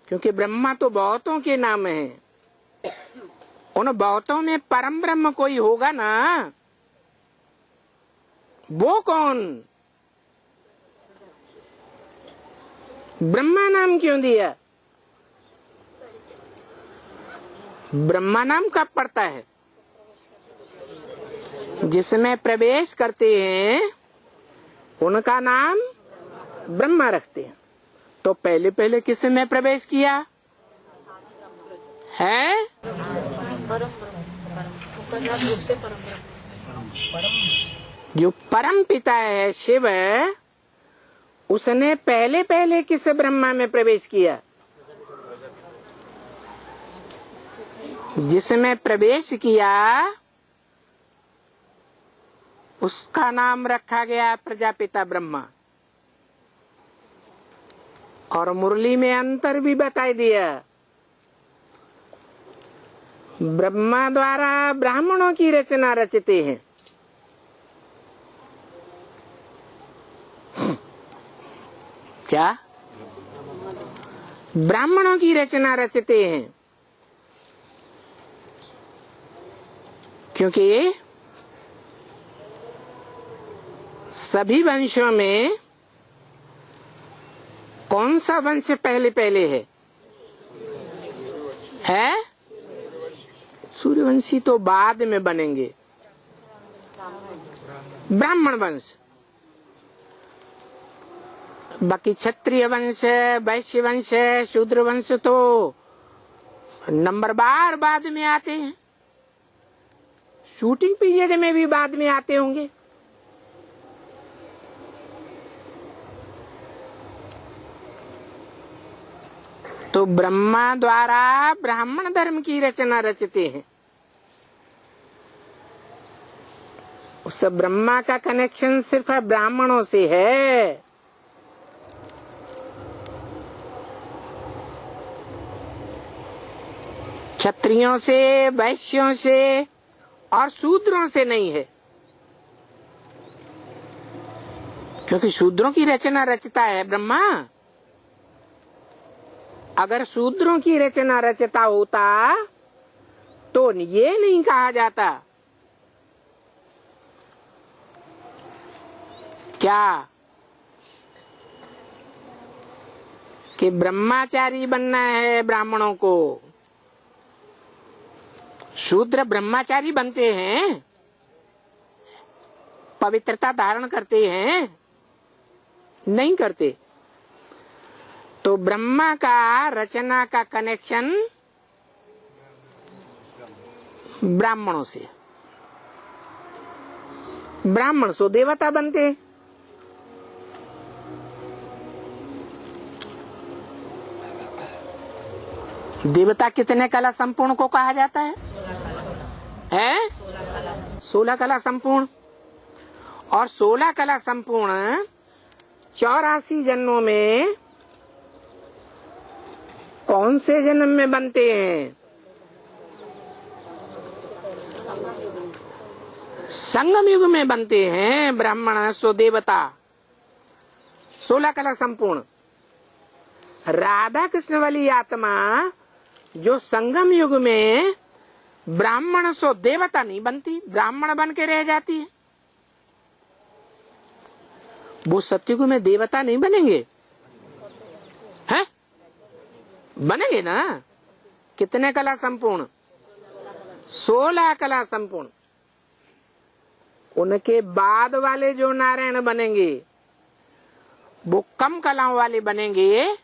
क्योंकि ब्रह्मा तो बहुतों के नाम है। उन बहुतों में परम ब्रह्म कोई होगा ना, वो कौन? ब्रह्मा नाम क्यों दिया? ब्रह्मा नाम कब पड़ता है? जिसमें प्रवेश करते हैं उनका नाम ब्रह्मा रखते हैं। तो पहले पहले किस में प्रवेश किया है? जो परम पिता है शिव, उसने पहले पहले किस ब्रह्मा में प्रवेश किया? जिसमें प्रवेश किया उसका नाम रखा गया प्रजापिता ब्रह्मा। और मुरली में अंतर भी बताई दिया। ब्रह्मा द्वारा ब्राह्मणों की रचना रचते हैं। क्या? ब्राह्मणों की रचना रचते हैं, क्योंकि सभी वंशों में कौन सा वंश पहले पहले है? सूर्यवंशी तो बाद में बनेंगे। ब्राह्मण वंश, बाकी क्षत्रिय वंश, वैश्य वंश, शूद्र वंश तो नंबर बार बाद में आते हैं। शूटिंग पीरियड में भी बाद में आते होंगे। तो ब्रह्मा द्वारा ब्राह्मण धर्म की रचना रचते हैं। उस ब्रह्मा का कनेक्शन सिर्फ ब्राह्मणों से है। क्षत्रियों से, वैश्यों से और शूद्रों से नहीं है, क्योंकि शूद्रों की रचना रचता है ब्रह्मा। अगर शूद्रों की रचना रचता होता तो ये नहीं कहा जाता क्या कि ब्रह्मचारी बनना है ब्राह्मणों को। शूद्र ब्रह्मचारी बनते हैं, पवित्रता धारण करते हैं? नहीं करते। तो ब्रह्मा का रचना का कनेक्शन ब्राह्मणों से। ब्राह्मण सो देवता बनते। देवता कितने कला संपूर्ण को कहा जाता है? 16 कला संपूर्ण। और 16 कला संपूर्ण 84 जन्मों में कौन से जन्म में बनते हैं? संगम युग में बनते हैं ब्राह्मण सो देवता। 16 कला संपूर्ण। राधा कृष्ण वाली आत्मा जो संगम युग में ब्राह्मण सो देवता नहीं बनती, ब्राह्मण बन के रह जाती है। वो सत्युग में देवता नहीं बनेंगे, हैं? बनेंगे ना। कितने कला संपूर्ण? 16 कला संपूर्ण। उनके बाद वाले जो नारायण बनेंगे वो कम कलाओं वाले बनेंगे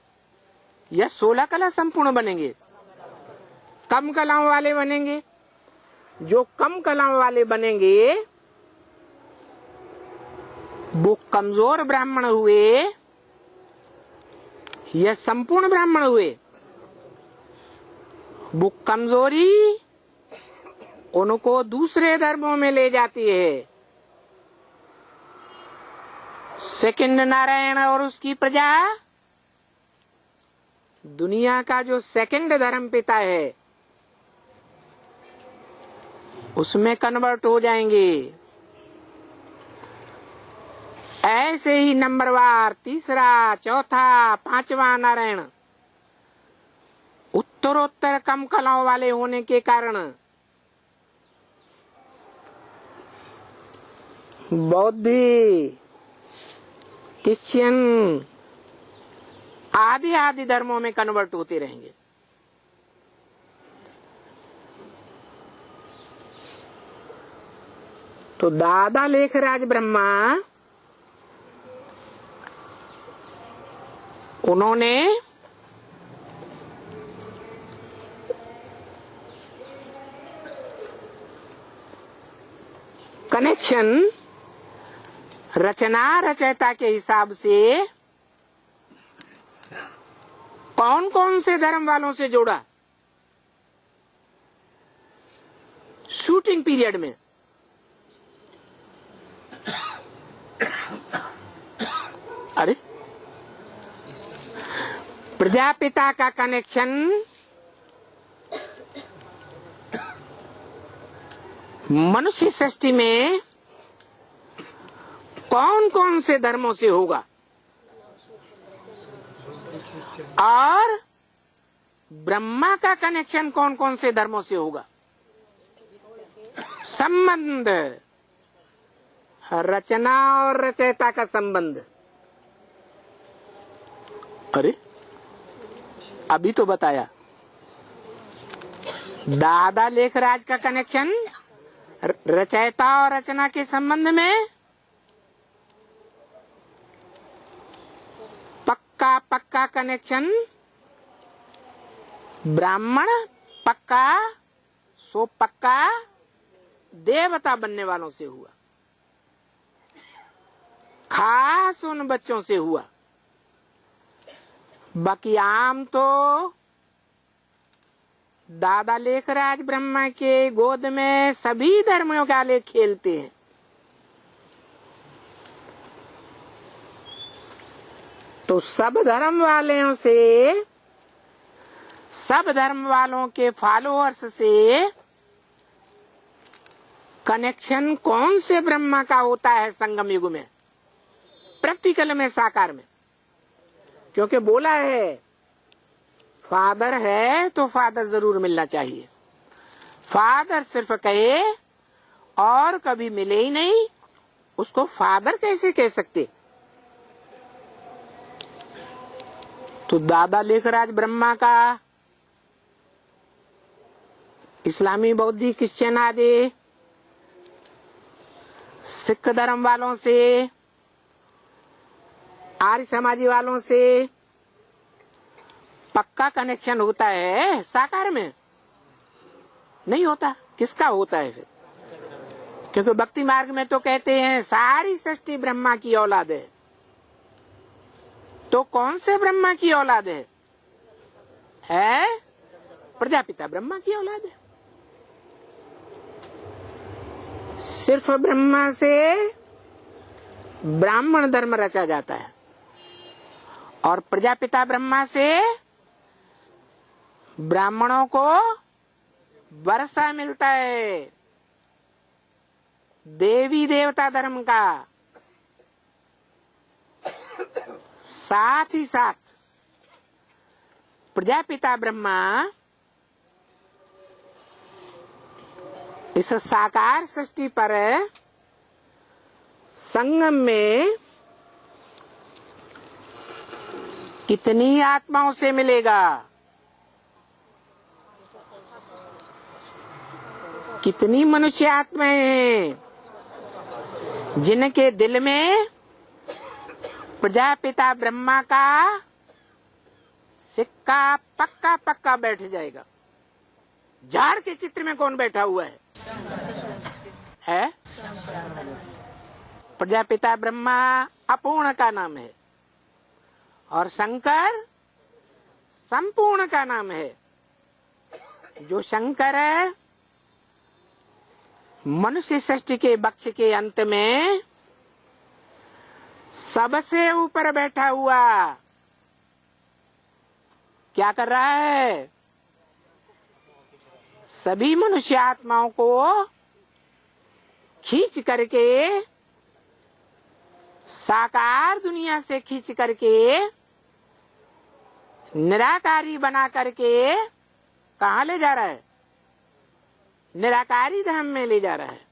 या 16 कला संपूर्ण बनेंगे? कम कलाओं वाले बनेंगे। जो कम कलाओं वाले बनेंगे वो कमजोर ब्राह्मण हुए या संपूर्ण ब्राह्मण हुए? वो कमजोरी उनको दूसरे धर्मों में ले जाती है। सेकंड नारायण और उसकी प्रजा दुनिया का जो सेकंड धर्म पिता है उसमें कन्वर्ट हो जाएंगे। ऐसे ही नंबरवार तीसरा, चौथा, पांचवा नारायण उत्तरोत्तर कम कलाओं वाले होने के कारण बौद्धी, क्रिश्चियन आदि आदि धर्मों में कन्वर्ट होते रहेंगे। तो दादा लेखराज ब्रह्मा उन्होंने कनेक्शन रचना रचयिता के हिसाब से कौन कौन से धर्म वालों से जोड़ा शूटिंग पीरियड में। अरे प्रजापिता का कनेक्शन मनुष्य सृष्टि में कौन कौन से धर्मों से होगा और ब्रह्मा का कनेक्शन कौन कौन से धर्मों से होगा। संबंध, रचना और रचयिता का संबंध। अरे अभी तो बताया दादा लेखराज का कनेक्शन रचयिता और रचना के संबंध में पक्का कनेक्शन ब्राह्मण पक्का सो पक्का देवता बनने वालों से हुआ, खास उन बच्चों से हुआ। बाकी आम तो दादा लेखराज ब्रह्मा के गोद में सभी धर्मों वाले खेलते हैं। तो सब धर्म वालों के फॉलोअर्स से कनेक्शन कौन से ब्रह्मा का होता है संगम युग में, प्रैक्टिकल में, साकार में। क्योंकि बोला है फादर है तो फादर जरूर मिलना चाहिए। फादर सिर्फ कहे और कभी मिले ही नहीं, उसको फादर कैसे कह सकते। तो दादा लेखराज ब्रह्मा का इस्लामी, बौद्धी, क्रिश्चियन आदि सिख धर्म वालों से, आर्य समाजी वालों से पक्का कनेक्शन होता है, साकार में नहीं होता। किसका होता है फिर? क्योंकि भक्ति मार्ग में तो कहते हैं सारी सृष्टि ब्रह्मा की औलाद है। तो कौन से ब्रह्मा की औलाद है? प्रजापिता ब्रह्मा की औलाद है। सिर्फ ब्रह्मा से ब्राह्मण धर्म रचा जाता है और प्रजापिता ब्रह्मा से ब्राह्मणों को वर्षा मिलता है, देवी देवता धर्म का। साथ ही साथ प्रजापिता ब्रह्मा इस साकार सृष्टि पर संगम में कितनी आत्माओं से मिलेगा, कितनी मनुष्य आत्माएं हैं जिनके दिल में प्रजापिता ब्रह्मा का सिक्का पक्का पक्का बैठ जाएगा। झाड़ के चित्र में कौन बैठा हुआ है? प्रजापिता ब्रह्मा अपूर्ण का नाम है और शंकर संपूर्ण का नाम है। जो शंकर है मनुष्य सृष्टि के वक्ष के अंत में सबसे ऊपर बैठा हुआ क्या कर रहा है? सभी मनुष्य आत्माओं को खींच करके, साकार दुनिया से खींच करके निराकारी बना करके कहाँ ले जा रहा है? निराकारी धाम में ले जा रहा है।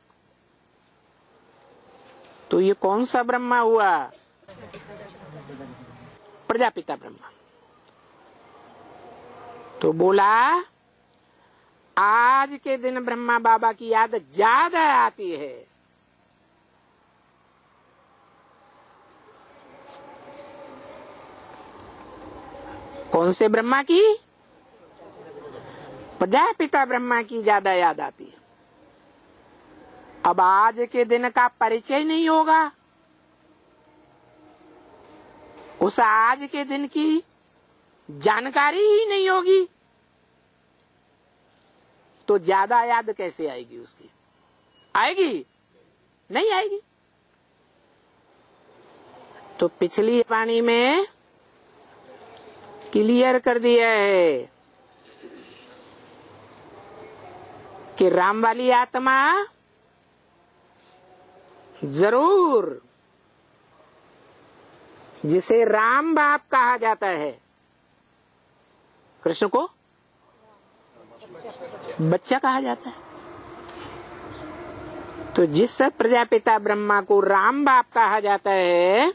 तो ये कौन सा ब्रह्मा हुआ? प्रजापिता ब्रह्मा। तो बोला आज के दिन ब्रह्मा बाबा की याद ज्यादा आती है। कौन से ब्रह्मा की? प्रजापिता ब्रह्मा की ज्यादा याद आती है। अब आज के दिन का परिचय नहीं होगा, उस आज के दिन की जानकारी ही नहीं होगी, तो ज्यादा याद कैसे आएगी उसकी? आएगी? नहीं आएगी। तो पिछली वाणी में क्लियर कर दिया है कि राम वाली आत्मा जरूर, जिसे राम बाप कहा जाता है, कृष्ण को बच्चा कहा जाता है। तो जिस प्रजापिता ब्रह्मा को राम बाप कहा जाता है,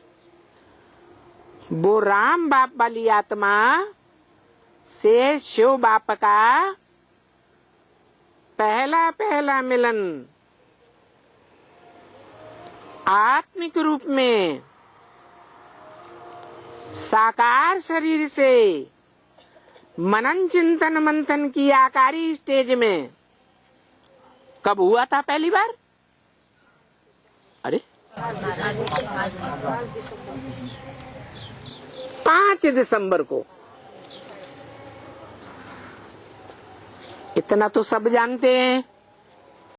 वो राम बाप वाली आत्मा से शिव बाप का पहला मिलन आत्मिक रूप में साकार शरीर से मनन चिंतन मंथन की आकारी स्टेज में कब हुआ था पहली बार? अरे 5 दिसंबर को। इतना तो सब जानते हैं।